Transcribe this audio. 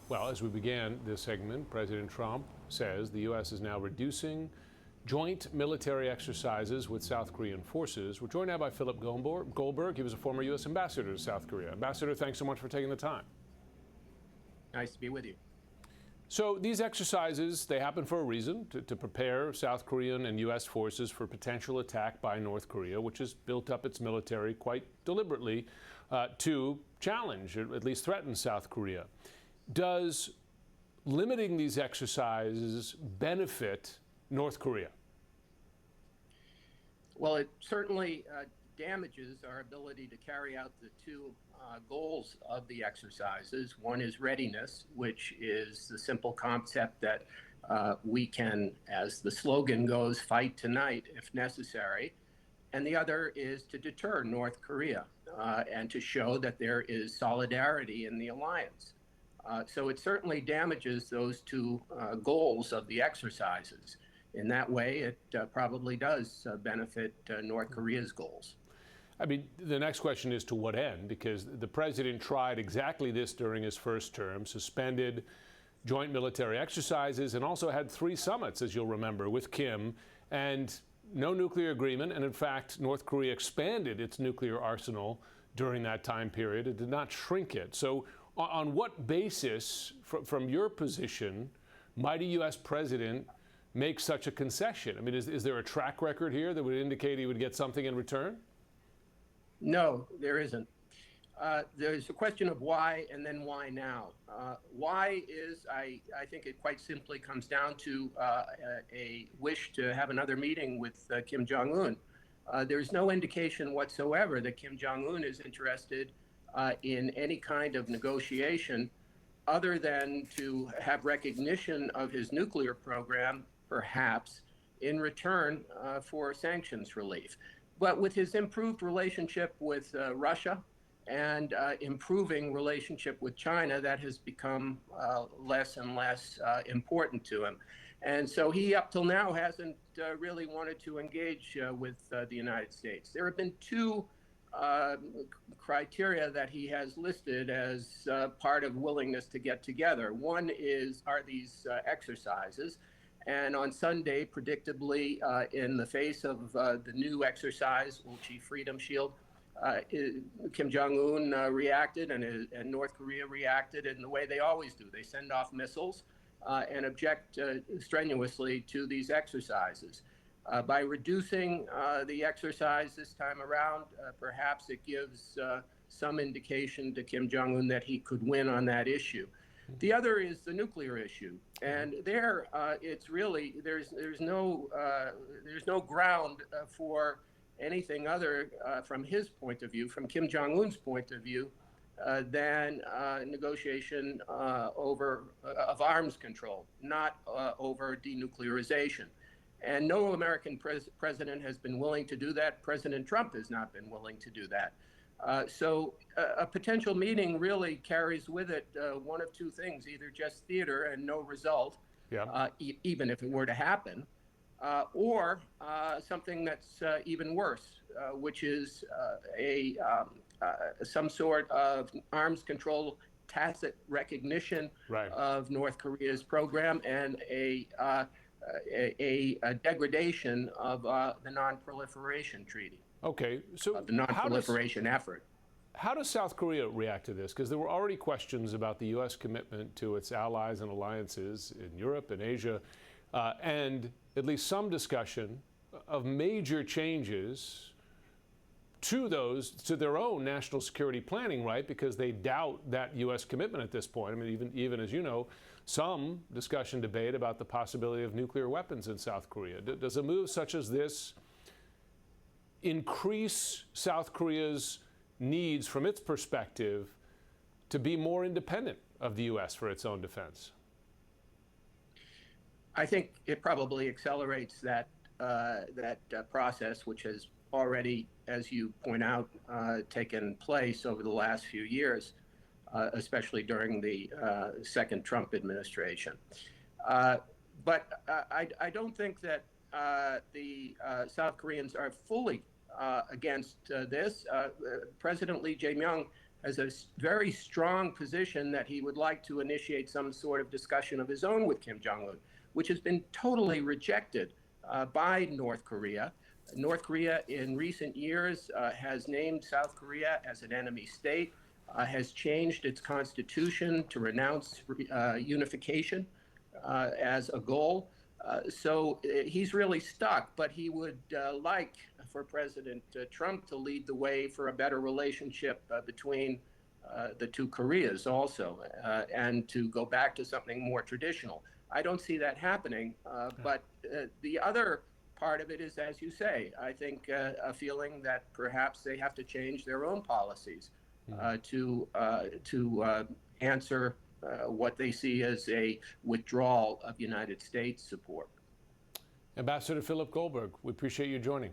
Well, as we began this segment, President Trump says the U.S. is now reducing joint military exercises with South Korean forces. We're joined now by Philip Goldberg. He was a former U.S. ambassador to South Korea. Ambassador, thanks so much for taking the time. Nice to be with you. So these exercises, they happen for a reason, to prepare South Korean and U.S. forces for potential attack by North Korea, which has built up its military quite deliberately to challenge, or at least threaten South Korea. Does limiting these exercises benefit North Korea? Well, it certainly damages our ability to carry out the two goals of the exercises. One is readiness, which is the simple concept that we can, as the slogan goes, fight tonight if necessary. And the other is to deter North Korea and to show that there is solidarity in the alliance. So it certainly damages those two goals of the exercises. In that way, it probably does benefit North Korea's goals. I mean, the next question is to what end? Because the president tried exactly this during his first term, suspended joint military exercises, and also had 3 summits, as you'll remember, with Kim, and no nuclear agreement. And in fact, North Korea expanded its nuclear arsenal during that time period. It did not shrink it. So on what basis, from your position, might a U.S. president make such a concession? I mean, is there a track record here that would indicate he would get something in return? No, there isn't. There's a question of why and then why now. Why is, I think it quite simply comes down to a wish to have another meeting with Kim Jong-un. There's no indication whatsoever that Kim Jong-un is interested in any kind of negotiation other than to have recognition of his nuclear program, perhaps, in return for sanctions relief. But with his improved relationship with Russia and improving relationship with China, that has become less and less important to him. And so he, up till now, hasn't really wanted to engage with the United States. There have been 2 criteria that he has listed as part of willingness to get together. One are these exercises. And on Sunday, predictably, in the face of the new exercise, Ulchi Freedom Shield, Kim Jong-un reacted and North Korea reacted in the way they always do. They send off missiles and object strenuously to these exercises. By reducing the exercise this time around, perhaps it gives some indication to Kim Jong-un that he could win on that issue. The other is the nuclear issue, and there it's really there's no ground for anything other from his point of view, from Kim Jong-un's point of view, than negotiation of arms control, not over denuclearization. And no American president has been willing to do that. President Trump has not been willing to do that. So a potential meeting really carries with it one of 2 things: either just theater and no result, even if it were to happen, or something that's even worse, which is some sort of arms control tacit recognition of North Korea's program and a degradation of the non-proliferation treaty. Okay, so the non-proliferation effort. How does South Korea react to this? Because there were already questions about the U.S. commitment to its allies and alliances in Europe and Asia, and at least some discussion of major changes to their own national security planning, right? Because they doubt that U.S. commitment at this point. I mean, even as you know, some discussion, debate about the possibility of nuclear weapons in South Korea. Does a move such as this increase South Korea's needs from its perspective to be more independent of the U.S. for its own defense? I think it probably accelerates that process, which has already, as you point out, taken place over the last few years, especially during the second Trump administration. But I don't think that the South Koreans are fully against this. President Lee Jae-myung has a very strong position that he would like to initiate some sort of discussion of his own with Kim Jong-un, which has been totally rejected by North Korea. North Korea in recent years has named South Korea as an enemy state, has changed its constitution to renounce unification as a goal. So he's really stuck, but he would like for President Trump to lead the way for a better relationship between the two Koreas also, and to go back to something more traditional. I don't see that happening, but the other part of it is, as you say, I think a feeling that perhaps they have to change their own policies to answer what they see as a withdrawal of United States support. Ambassador Philip Goldberg, we appreciate you joining.